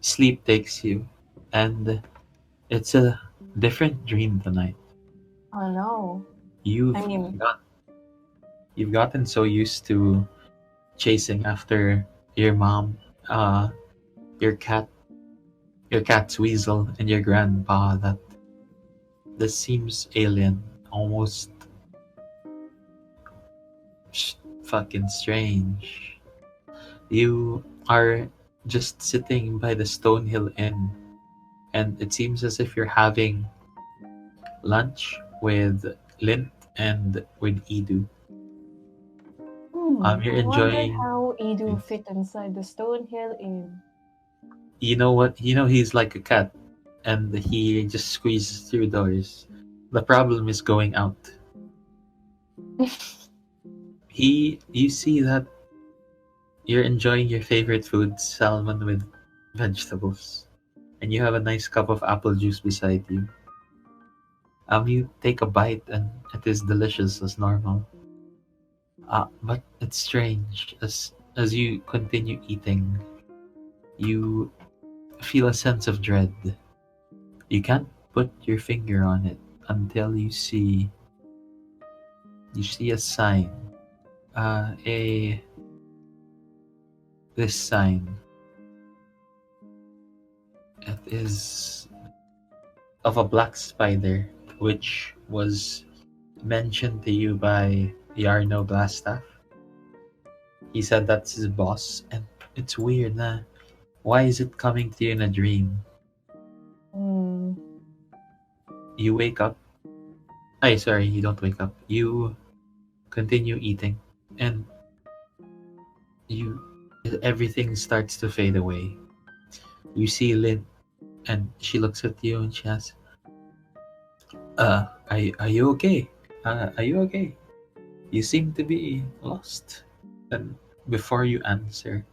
sleep takes you, and it's a different dream tonight. Oh no. I You've mean, got you've gotten so used to chasing after your mom, uh, your cat, your cat's weasel, and your grandpa that this seems alien, almost fucking strange. You are just sitting by the Stonehill Inn, and it seems as if you're having lunch with Lint and with Edu. You're I wonder enjoying. how Edu fit inside the Stonehill Inn. You know what? You know he's like a cat, and he just squeezes through doors. The problem is going out. You see that you're enjoying your favorite food, salmon with vegetables, and you have a nice cup of apple juice beside you. You take a bite, and it is delicious as normal. But it's strange as you continue eating, you feel a sense of dread. You can't put your finger on it until you see a sign. A This sign. It is of a black spider, which was mentioned to you by Yarno Blastaff. He said that's his boss, and it's weird, nah. Why is it coming to you in a dream? Hmm. You wake up. Ay, sorry, you don't wake up. You continue eating, and you everything starts to fade away. You see Lynn, and she looks at you and she asks, are you okay? Are you okay? You seem to be lost." And before you answer,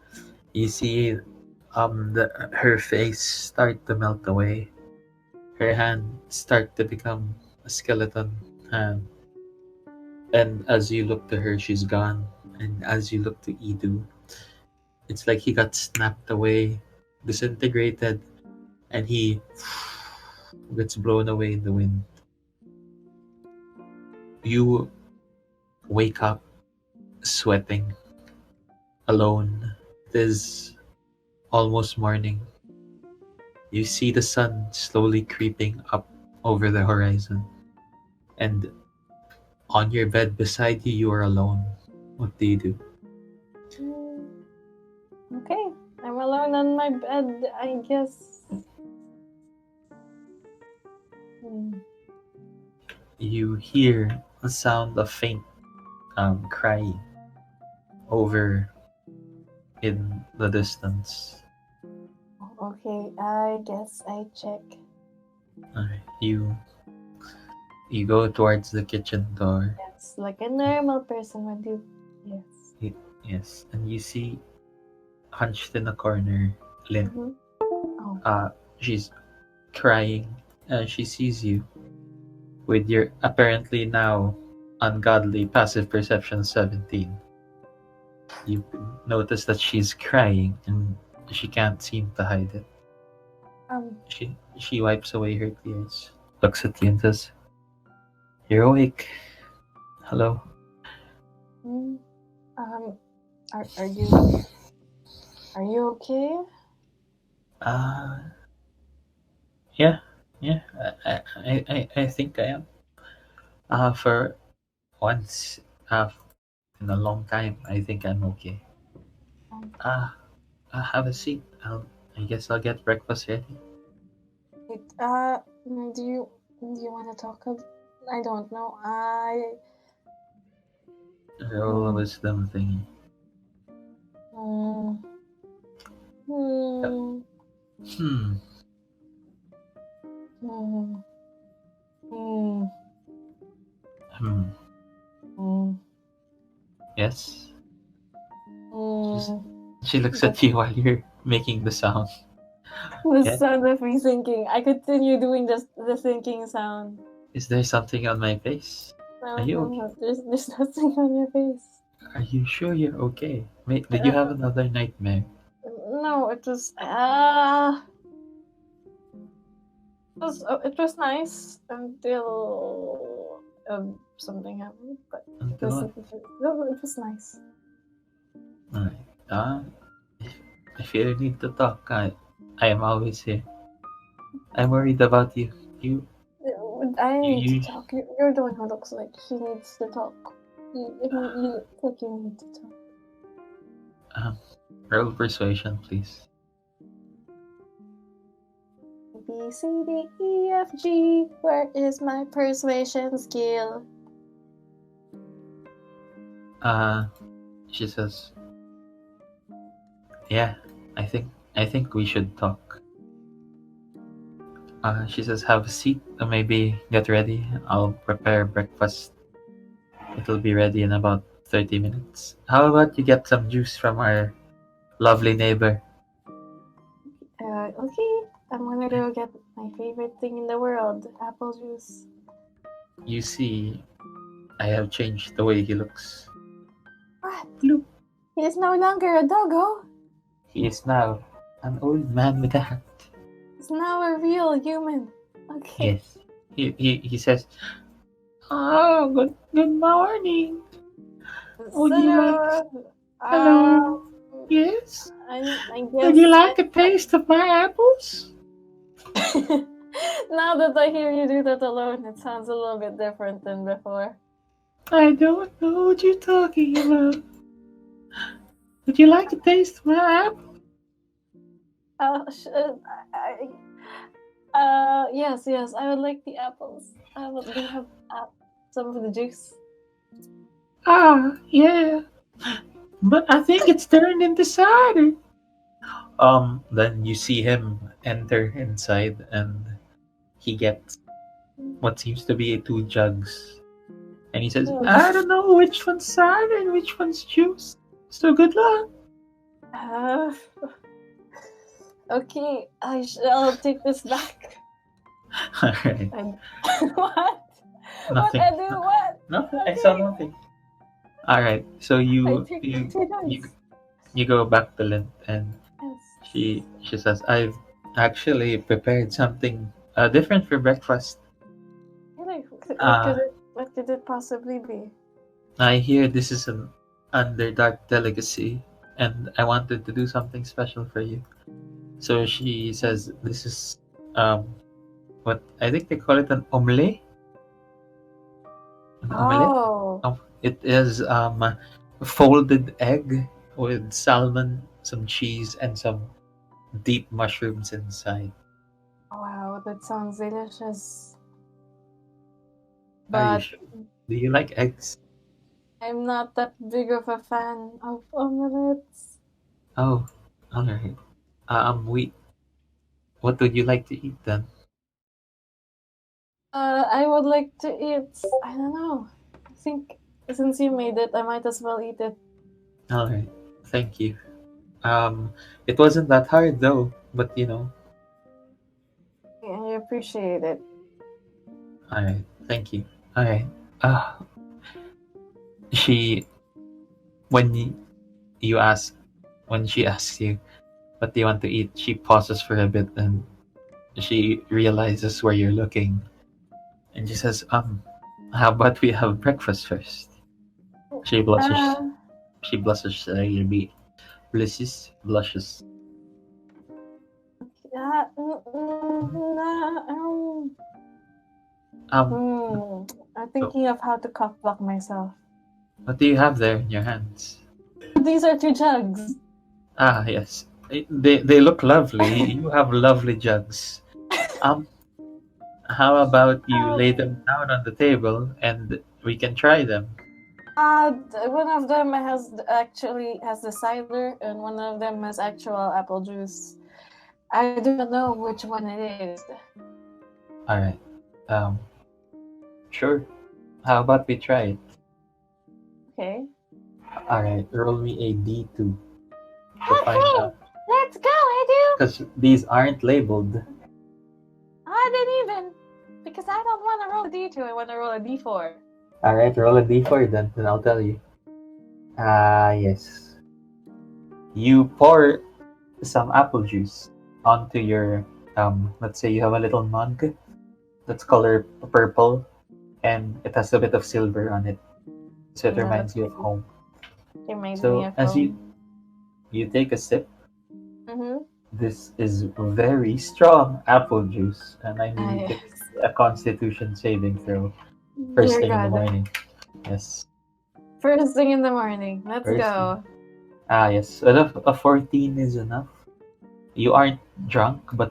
you see her face start to melt away. Her hand start to become a skeleton hand. And as you look to her, she's gone. And as you look to Edu, it's like he got snapped away, disintegrated, and he gets blown away in the wind. You wake up sweating, alone. It is almost morning. You see the sun slowly creeping up over the horizon, and on your bed beside you, you are alone. What do you do? Hmm. Okay, I'm alone on my bed, I guess. Hmm. You hear a sound of faint crying over in the distance. Okay, I guess I check. Alright, you go towards the kitchen door. Yes, like a normal person would do. Yes. Yes, and you see hunched in a corner, Lynn. Mm-hmm. Oh. She's crying, and she sees you with your apparently now ungodly passive perception 17. You notice that she's crying, and she can't seem to hide it. Um. She wipes away her tears, looks at you and says, "You're awake. Hello." mm, Um. Are you okay? Uh yeah, yeah. I think I am. For once, in a long time, I think I'm okay. Um. Uh, have a seat. I guess I'll get breakfast ready. Wait. Do you want to talk? I don't know. Roll a Hmm. wisdom thingy. Hmm. Yep. Hmm. Hmm. Hmm. Hmm. Hmm. Hmm. Yes. She's, Hmm. she looks The at you while you're making the sound. the Yeah. sound of me thinking. I continue doing just the thinking sound. Is there something on my face? Are No, you no, okay? no. There's nothing on your face. Are you sure you're okay? Wait, did you have Uh, another nightmare? no, it was it was nice until something happened, but it Until was, what? it was nice. Alright. If you need to talk, I am always here. I'm worried about you. I need You to talk. You're the one who looks like he needs to talk. You look like you need to talk. roll persuasion, please. B, C, D, E, F, G. Where is my persuasion skill? She says, "Yeah, I think we should talk." She says, "Have a seat, or maybe get ready. I'll prepare breakfast. It'll be ready in about 30 minutes. How about you get some juice from our lovely neighbor?" Okay. I'm gonna go get my favorite thing in the world, apple juice. You see, I have changed the way he looks. What? Look. He is no longer a doggo. He is now an old man with a hat. He's now a real human. Okay. Yes. He says, "Oh, good morning. Would you like? Hello. Yes. I guess. Would you like a taste of my apples?" Now that I hear you do that alone, it sounds a little bit different than before. I don't know what you're talking about. Would you like a taste of my apple? Yes, I would like the apples. Do you have some of the juice? Yeah. But I think it's turned into cider. Then you see him enter inside, and he gets what seems to be 2 jugs. And he says, "I don't know which one's cider and which one's juice. So good luck." Okay, I'll take this back. Alright. What? Nothing. What I do? What? Nothing. Okay. I saw nothing. Alright, so you go back to Lint, and she says, "I've actually prepared something different for breakfast. Really? What could it possibly be? I hear this is an Underdark delicacy, and I wanted to do something special for you." So she says, "This is what I think they call it an omelette." An omelette? It is a folded egg with salmon, some cheese, and some deep mushrooms inside. Wow, that sounds delicious. Are you But sure? Do you like eggs? I'm not that big of a fan of omelettes. Oh, alright. What would you like to eat then? I would like to eat. I don't know. I think since you made it, I might as well eat it. Alright, thank you. It wasn't that hard though, but you know. I appreciate it. Alright, thank you. Alright. When she asks you, "What do you want to eat?" she pauses for a bit, and she realizes where you're looking. And she says, "How about we have breakfast first?" She blushes. She blushes. Blushes. I'm thinking of how to cock block myself. What do you have there in your hands? These are 2 jugs. Yes. They look lovely. You have lovely jugs. How about you lay them down on the table and we can try them? One of them has the cider, and one of them has actual apple juice. I do not know which one it is. Alright. Sure. How about we try it? Okay. Alright, roll me a D2 to find out. Let's go, Edu! Because these aren't labeled. I didn't even. Because I don't want to roll a D2, I want to roll a D4. Alright, roll a D4 then I'll tell you. Yes. You pour some apple juice onto your let's say you have a little mug that's color purple and it has a bit of silver on it, so it Yeah, reminds you of home. reminds me So of as you home. you take a sip, Mm-hmm. this is very strong apple juice, and I need you to I, make a Constitution saving throw first dear thing in the God. morning. Yes, First thing in the morning. Let's first thing. go. Yes. A 14 is enough. You aren't drunk, but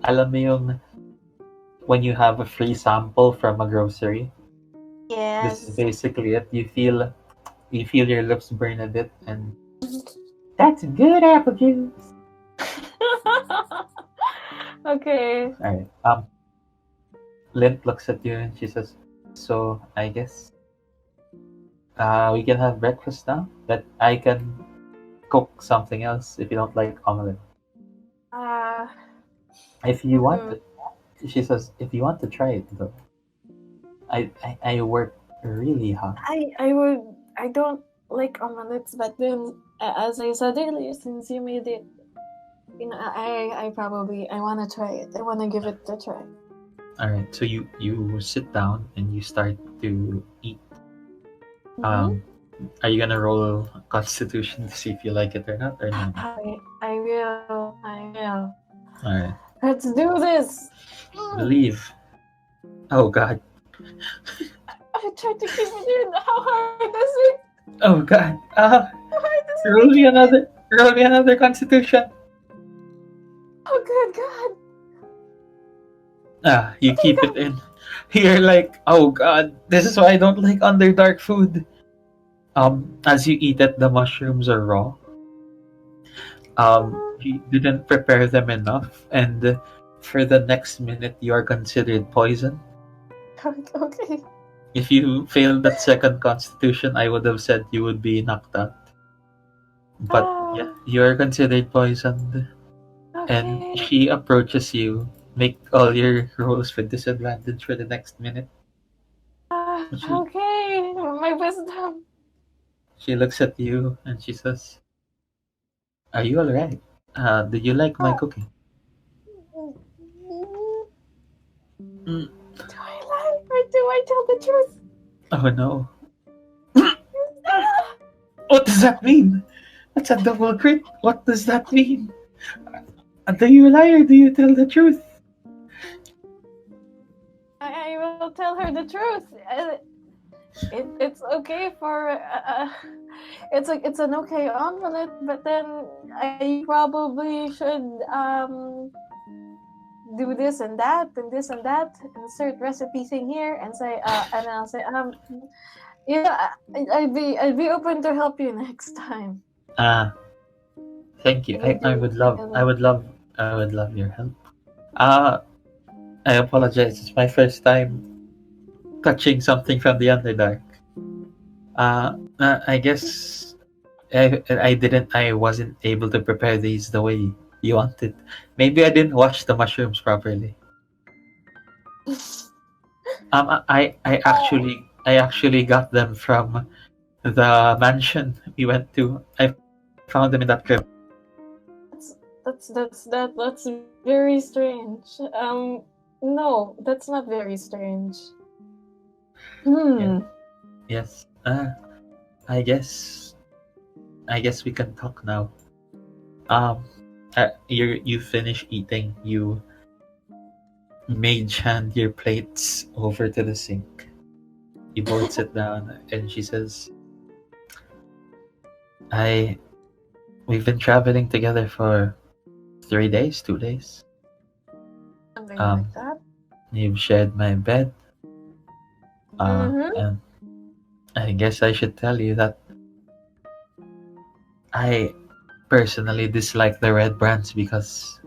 alam mo yung when you have a free sample from a grocery, this is Yes. basically it. You feel your lips burn a bit, and that's good apple juice. Okay. All right. Lint looks at you and she says, "So I guess we can have breakfast now. But I can cook something else if you don't like omelette. Uh, If you want hmm. to," she says, "if you want to try it though, I work really hard." I don't like omelets, but then as I said earlier, since you made it, I want to try it. I want to give it a try. All right. So you sit down and you start to eat. Mm-hmm. Um, are you gonna roll Constitution to see if you like it or not, or no? I will. I will. All right. Let's do this. Mm. Believe. Oh God. I tried to keep it in. How hard is it? Oh God. How hard is it Roll me making it? another. Roll me another Constitution. Oh, good God. You Oh, keep it God. in. You're like, oh God, this is why I don't like Underdark food. As you eat it, the mushrooms are raw. You didn't prepare them enough, and for the next minute, you are considered poison. Okay. If you failed that second constitution, I would have said you would be knocked out. But yeah, Ah, you are considered poisoned, and okay. she approaches you. Make all your rolls with disadvantage for the next minute. She Okay. My wisdom. she looks at you and she says, "Are you alright? Do you like my Ah, cooking?" Mm, do I lie or do I tell the truth? oh no. What does that mean? That's a double crit. What does that mean? Do you lie or do you tell the truth? I will tell her the truth. It's okay for it's an okay omelet, but then I probably should do this and that and this and that. Insert recipe thing here and say and I'll say yeah, I'd be open to help you next time. Ah, thank you. Would I you? would love, I would love, I would love your help. Uh, I apologize. It's my first time touching something from the Underdark. I guess I wasn't able to prepare these the way you wanted. Maybe I didn't wash the mushrooms properly. I actually got them from the mansion we went to. I found them in that crypt. That's very strange. No, that's not very strange. Yeah. Hmm. Yes. I guess we can talk now. Um, you finish eating. You mage hand your plates over to the sink. You both sit down, and she says, "I we've been traveling together for 3 days, 2 days. Something Um, like that. you've shared my bed. Mm-hmm. And I guess I should tell you that I personally dislike the red brands because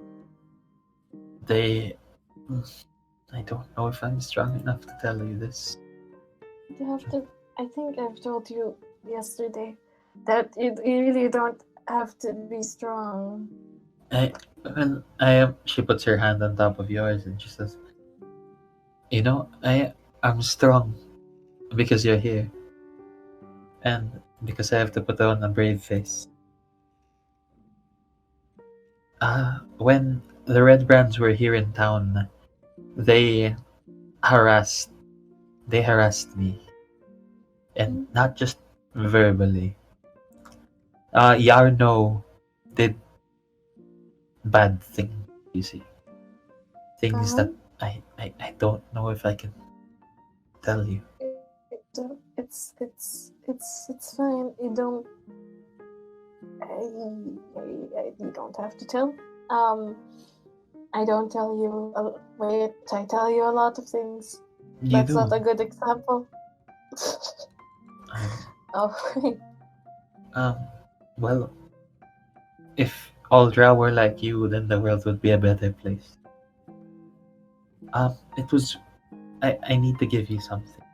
they. I don't know if I'm strong enough to tell you this. You have to. I think I've told you yesterday that you really don't have to be strong. I am. She puts her hand on top of yours and she says, I'm strong because you're here, and because I have to put on a brave face." When the Red Brands were here in town, they harassed me, and not just verbally. Yarno did bad things, you see. Things that I don't know if I can tell you. It's fine. You don't have to tell. I don't tell you. Wait, I tell you a lot of things. You That's do. not a good example. Oh. Well, if all Drow were like you, then the world would be a better place. It was. I need to give you something.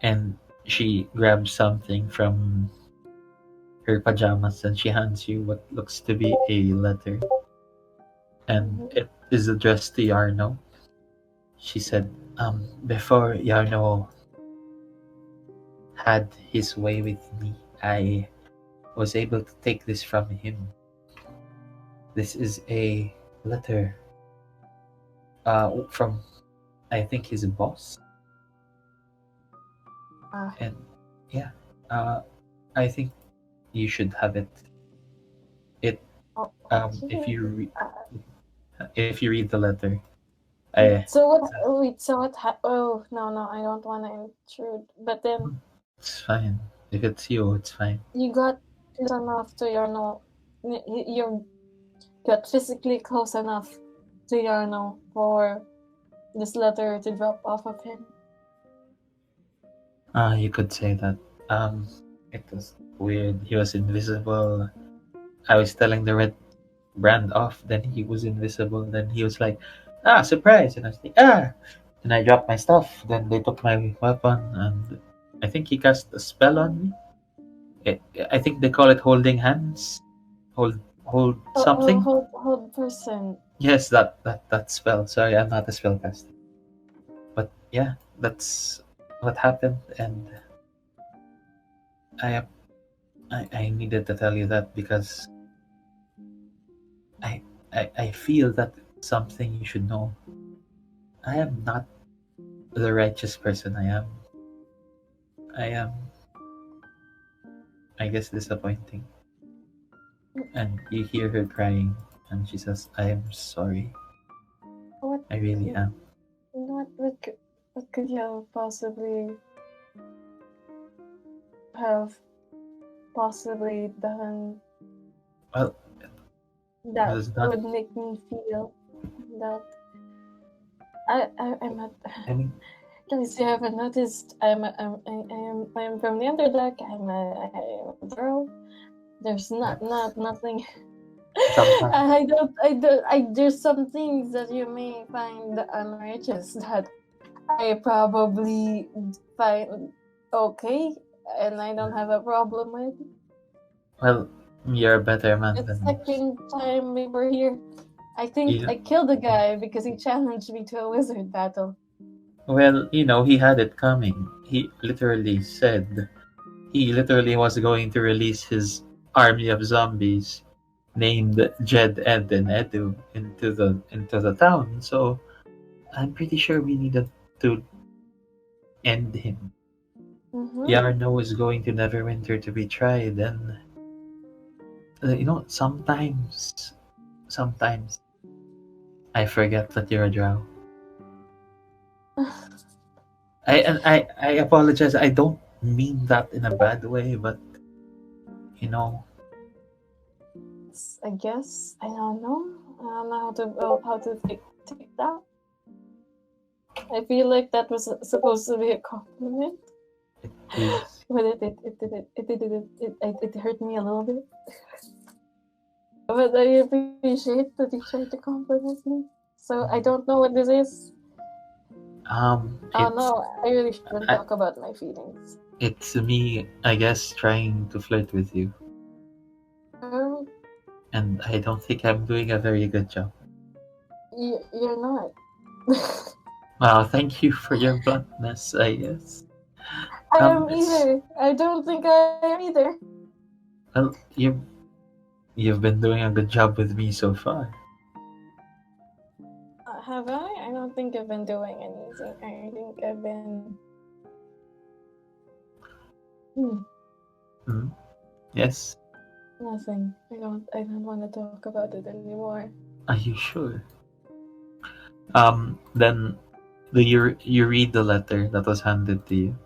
And she grabs something from her pajamas and she hands you what looks to be a letter. And it is addressed to Yarno. She said, before Yarno had his way with me, I was able to take this from him. This is a letter from, I think, his boss. And yeah, I think you should have it. If you read the letter, So what? Oh no, I don't want to intrude. But then it's fine. If it's you, it's fine. You got close enough to Yarno. You got physically close enough to Yarno for this letter to drop off of him. You could say that. It was weird. He was invisible. I was telling the Red Brand off, then he was invisible. Then he was like, surprise! And I was like, Then I dropped my stuff. Then they took my weapon, and I think he cast a spell on me. I think they call it holding hands. Hold something. Hold person. Yes, that spell. Sorry, I'm not a spellcaster. But yeah, that's what happened, and I needed to tell you that because I feel that it's something you should know. I am not the righteous person I am. I am, I guess, disappointing. And you hear her crying, and she says, I am sorry. What? I really am. What could you have possibly done? Well, that would make me feel that I'm not. I mean, guys, you haven't noticed. I'm from the Underdark. I'm a Drow. There's nothing. There's some things that you may find unrighteous that I probably find okay, and I don't have a problem with. Well, you're a better man than me. The second time we were here, I think I killed a guy because he challenged me to a wizard battle. Well, he had it coming. He literally was going to release his army of zombies named Jed, Ed, and Edu into the town. So I'm pretty sure we needed to end him. Yarno is going to Neverwinter to be tried, and sometimes I forget that you're a Drow. I apologize. I don't mean that in a bad way, but I guess I don't know. I don't know how to take that. I feel like that was supposed to be a compliment. But it hurt me a little bit. But I appreciate that you tried to compliment me. So I don't know what this is. No, I really shouldn't talk about my feelings. It's me, I guess, trying to flirt with you. And I don't think I'm doing a very good job. You're not. Well, thank you for your bluntness, I guess. I am either. I don't think I am either. Well, You've been doing a good job with me so far. Have I? I don't think I've been doing anything. I think I've been. Hmm? Yes? Nothing. I don't want to talk about it anymore. Are you sure? Then you read the letter that was handed to you.